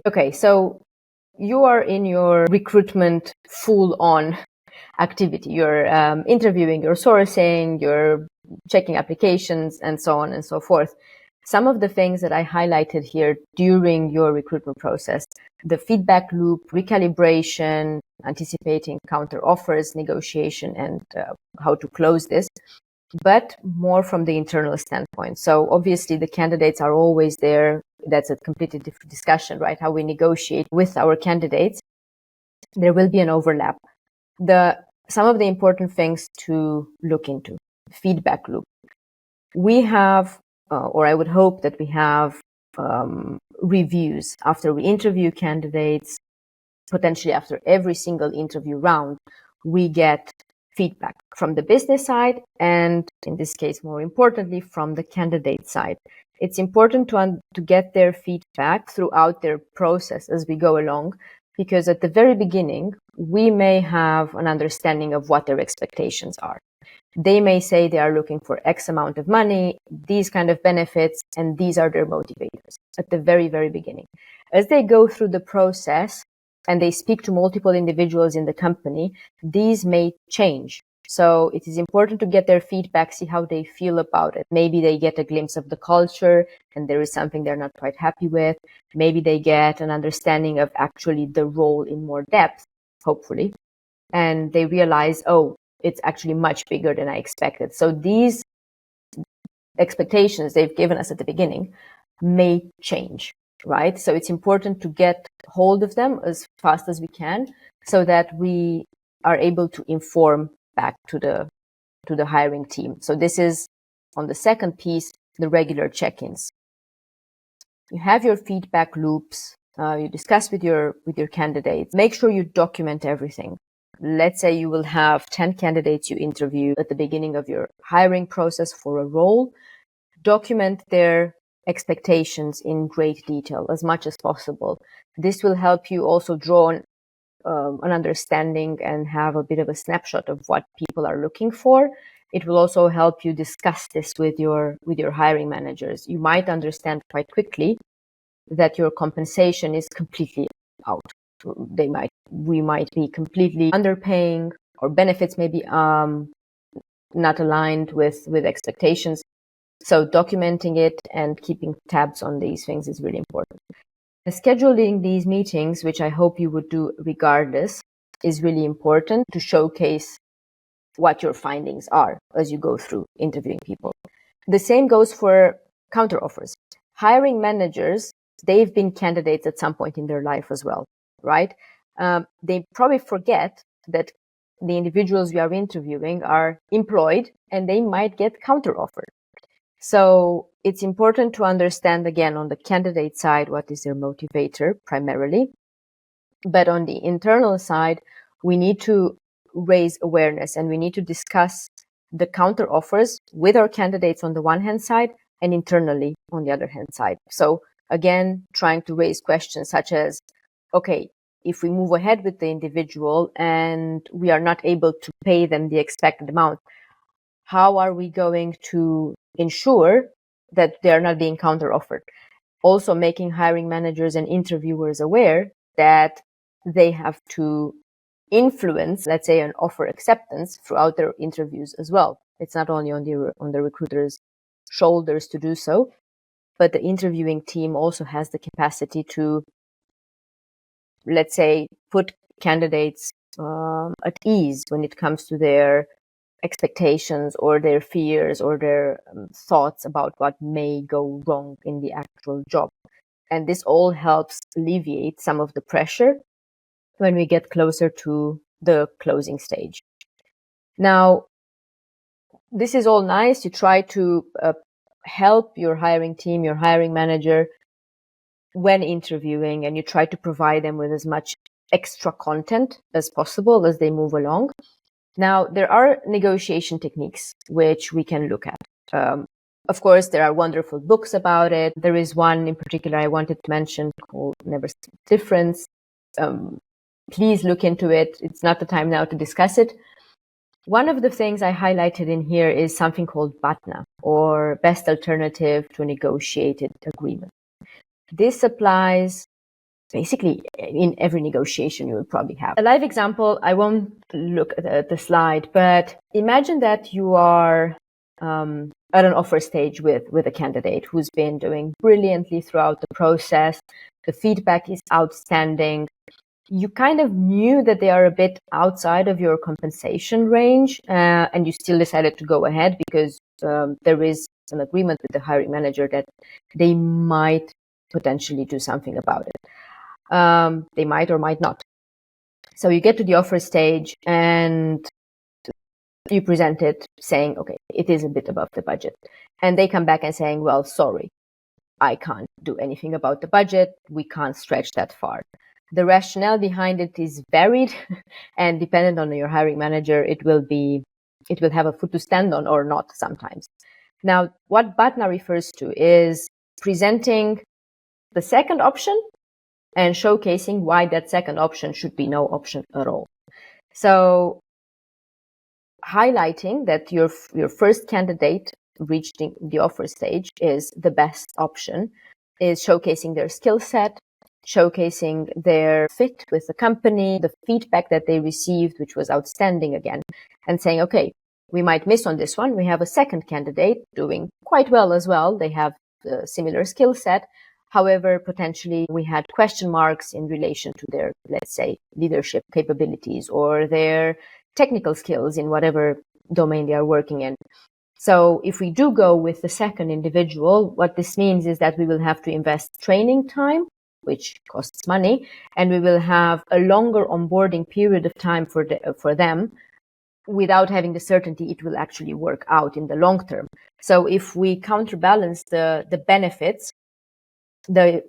Okay, so you are in your recruitment full-on activity. You're interviewing, you're sourcing, you're checking applications, and so on and so forth. Some of the things that I highlighted here during your recruitment process, the feedback loop, recalibration, anticipating counter offers, negotiation, and how to close this, but more from the internal standpoint. So obviously the candidates are always there. That's a completely different discussion, right? How we negotiate with our candidates. There will be an overlap. Some of the important things to look into: feedback loop. We have, or I would hope that we have, reviews after we interview candidates. Potentially after every single interview round, we get feedback from the business side, and in this case, more importantly, from the candidate side. It's important to get their feedback throughout their process as we go along, because at the very beginning, we may have an understanding of what their expectations are. They may say they are looking for X amount of money, these kind of benefits, and these are their motivators at the very, very beginning. As they go through the process and they speak to multiple individuals in the company, these may change. So it is important to get their feedback, see how they feel about it. Maybe they get a glimpse of the culture and there is something they're not quite happy with. Maybe they get an understanding of actually the role in more depth, hopefully. And they realize, oh, it's actually much bigger than I expected. So these expectations they've given us at the beginning may change, right? So it's important to get hold of them as fast as we can so that we are able to inform back to the hiring team. So this is on the second piece, the regular check-ins. You have your feedback loops. You discuss with your candidates. Make sure you document everything. Let's say you will have 10 candidates you interview at the beginning of your hiring process for a role. Document their expectations in great detail as much as possible. This will help you also draw an understanding and have a bit of a snapshot of what people are looking for. It will also help you discuss this with your hiring managers. You might understand quite quickly that your compensation is completely out. We might be completely underpaying, or benefits may be not aligned with expectations. So documenting it and keeping tabs on these things is really important. Scheduling these meetings, which I hope you would do regardless, is really important to showcase what your findings are as you go through interviewing people. The same goes for counteroffers. Hiring managers, they've been candidates at some point in their life as well, right? They probably forget that the individuals we are interviewing are employed and they might get counteroffered. So it's important to understand, again, on the candidate side, what is their motivator primarily. But on the internal side, we need to raise awareness and we need to discuss the counter offers with our candidates on the one hand side and internally on the other hand side. So again, trying to raise questions such as, okay, if we move ahead with the individual and we are not able to pay them the expected amount, how are we going to ensure that they are not being counter offered? Also making hiring managers and interviewers aware that they have to influence, let's say, an offer acceptance throughout their interviews as well. It's not only on the recruiter's shoulders to do so, but the interviewing team also has the capacity to, let's say, put candidates at ease when it comes to their expectations or their fears or their thoughts about what may go wrong in the actual job. And this all helps alleviate some of the pressure when we get closer to the closing stage. Now, this is all nice. You try to help your hiring team, your hiring manager when interviewing, and you try to provide them with as much extra content as possible as they move along. Now, there are negotiation techniques which we can look at. Of course, there are wonderful books about it. There is one in particular I wanted to mention called Never Split Difference. Please look into it. It's not the time now to discuss it. One of the things I highlighted in here is something called BATNA, or Best Alternative to a Negotiated Agreement. This applies basically in every negotiation you will probably have. A live example, I won't look at the slide, but imagine that you are at an offer stage with a candidate who's been doing brilliantly throughout the process. The feedback is outstanding. You kind of knew that they are a bit outside of your compensation range, and you still decided to go ahead because there is an agreement with the hiring manager that they might potentially do something about it. They might or might not. So you get to the offer stage and you present it saying, okay, it is a bit above the budget. And they come back and saying, well, sorry, I can't do anything about the budget. We can't stretch that far. The rationale behind it is varied and dependent on your hiring manager, it will have a foot to stand on or not sometimes. Now, what BATNA refers to is presenting the second option and showcasing why that second option should be no option at all. So highlighting that your first candidate reached the offer stage is the best option, is showcasing their skill set, showcasing their fit with the company, the feedback that they received, which was outstanding again, and saying, okay, we might miss on this one. We have a second candidate doing quite well as well. They have a similar skill set. However, potentially we had question marks in relation to their, let's say, leadership capabilities or their technical skills in whatever domain they are working in. So if we do go with the second individual, what this means is that we will have to invest training time, which costs money, and we will have a longer onboarding period of time for them without having the certainty it will actually work out in the long term. So if we counterbalance the benefits, the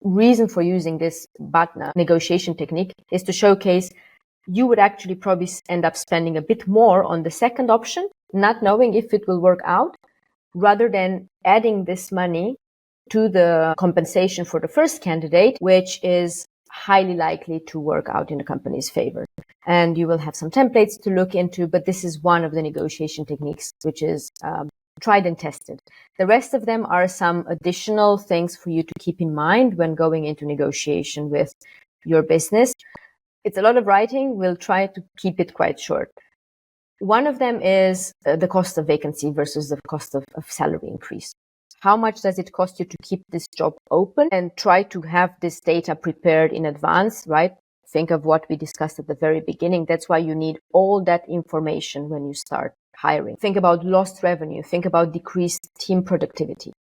reason for using this BATNA negotiation technique is to showcase you would actually probably end up spending a bit more on the second option, not knowing if it will work out, rather than adding this money to the compensation for the first candidate, which is highly likely to work out in the company's favor. And you will have some templates to look into, but this is one of the negotiation techniques which is tried and tested. The rest of them are some additional things for you to keep in mind when going into negotiation with your business. It's a lot of writing. We'll try to keep it quite short. One of them is the cost of vacancy versus the cost of salary increase. How much does it cost you to keep this job open? And try to have this data prepared in advance, right? Think of what we discussed at the very beginning. That's why you need all that information when you start hiring. Think about lost revenue. Think about decreased team productivity.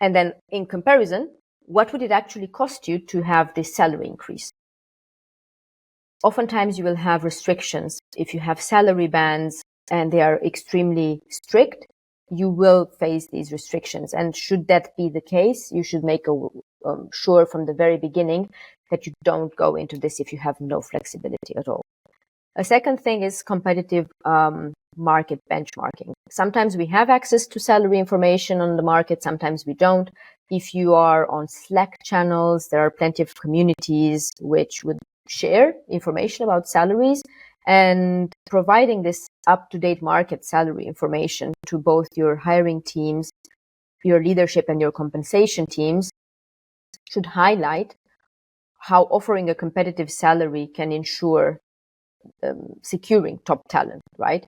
And then in comparison, what would it actually cost you to have this salary increase? Oftentimes you will have restrictions. If you have salary bands and they are extremely strict, you will face these restrictions. And should that be the case, you should make sure from the very beginning that you don't go into this if you have no flexibility at all. A second thing is competitive market benchmarking. Sometimes we have access to salary information on the market, sometimes we don't. If you are on Slack channels, there are plenty of communities which would share information about salaries, and providing this up-to-date market salary information to both your hiring teams, your leadership, and your compensation teams should highlight how offering a competitive salary can ensure securing top talent, right?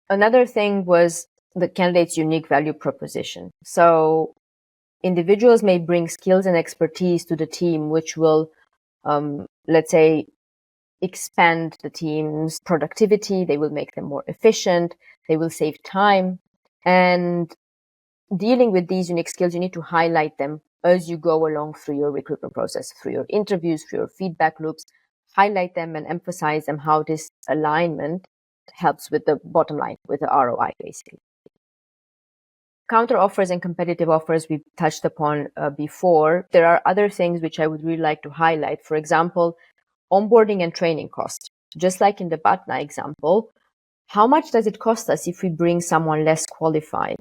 Another thing was the candidate's unique value proposition. So individuals may bring skills and expertise to the team, which will, let's say, expand the team's productivity. They will make them more efficient. They will save time. And dealing with these unique skills, you need to highlight them as you go along through your recruitment process, through your interviews, through your feedback loops. Highlight them and emphasize them, how this alignment helps with the bottom line, with the ROI, basically. Counter offers and competitive offers we've touched upon before. There are other things which I would really like to highlight. For example, onboarding and training costs. Just like in the BATNA example, how much does it cost us if we bring someone less qualified?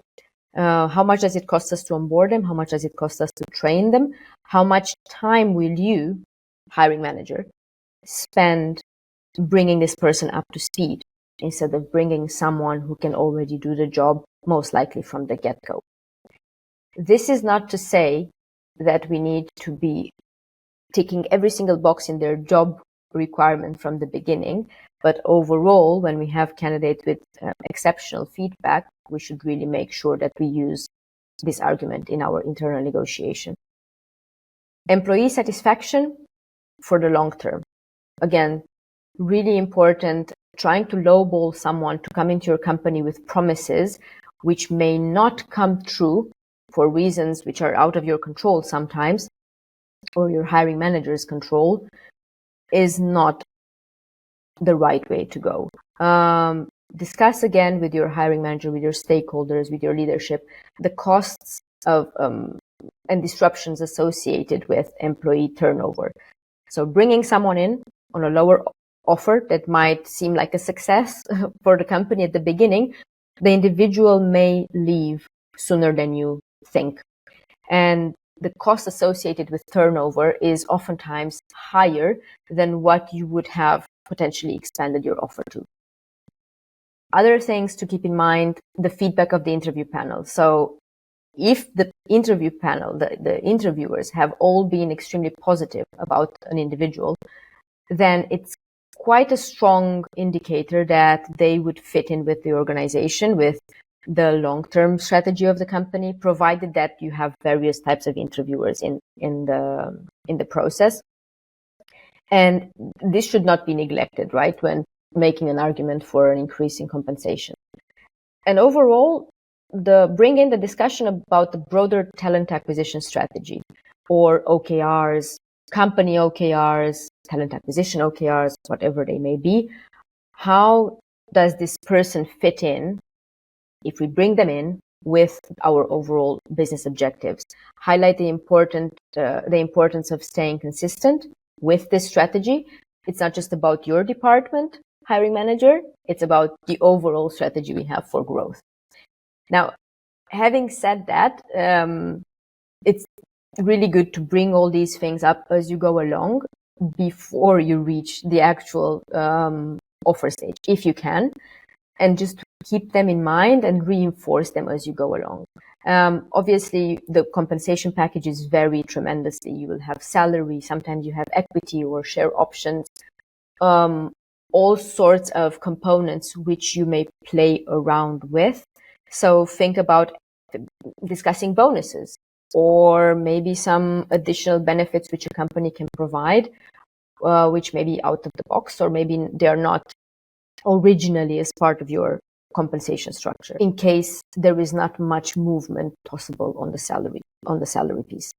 How much does it cost us to onboard them? How much does it cost us to train them? How much time will you, hiring manager, spend bringing this person up to speed instead of bringing someone who can already do the job, most likely from the get-go? This is not to say that we need to be ticking every single box in their job requirement from the beginning. But overall, when we have candidates with exceptional feedback, we should really make sure that we use this argument in our internal negotiation. Employee satisfaction for the long term. Again, really important, trying to lowball someone to come into your company with promises which may not come true for reasons which are out of your control sometimes, or your hiring manager's control, is not the right way to go. Discuss again with your hiring manager, with your stakeholders, with your leadership, the costs of and disruptions associated with employee turnover. So bringing someone in on a lower offer that might seem like a success for the company at the beginning, the individual may leave sooner than you think. And the cost associated with turnover is oftentimes higher than what you would have potentially expanded your offer to. Other things to keep in mind, the feedback of the interview panel. So if the interview panel, the interviewers have all been extremely positive about an individual, then it's quite a strong indicator that they would fit in with the organization, with the long-term strategy of the company, provided that you have various types of interviewers in the process. And this should not be neglected, right, when making an argument for an increase in compensation. And overall, bring in the discussion about the broader talent acquisition strategy, or OKRs, company OKRs, talent acquisition OKRs, whatever they may be. How does this person fit in if we bring them in with our overall business objectives? Highlight the importance of staying consistent with this strategy. It's not just about your department, hiring manager, it's about the overall strategy we have for growth. Now, having said that, it's really good to bring all these things up as you go along before you reach the actual offer stage, if you can, and just keep them in mind and reinforce them as you go along. Obviously, the compensation packages vary tremendously. You will have salary, sometimes you have equity or share options, all sorts of components which you may play around with. So think about discussing bonuses, or maybe some additional benefits which a company can provide, which may be out of the box, or maybe they are not originally as part of your compensation structure, in case there is not much movement possible on the salary piece.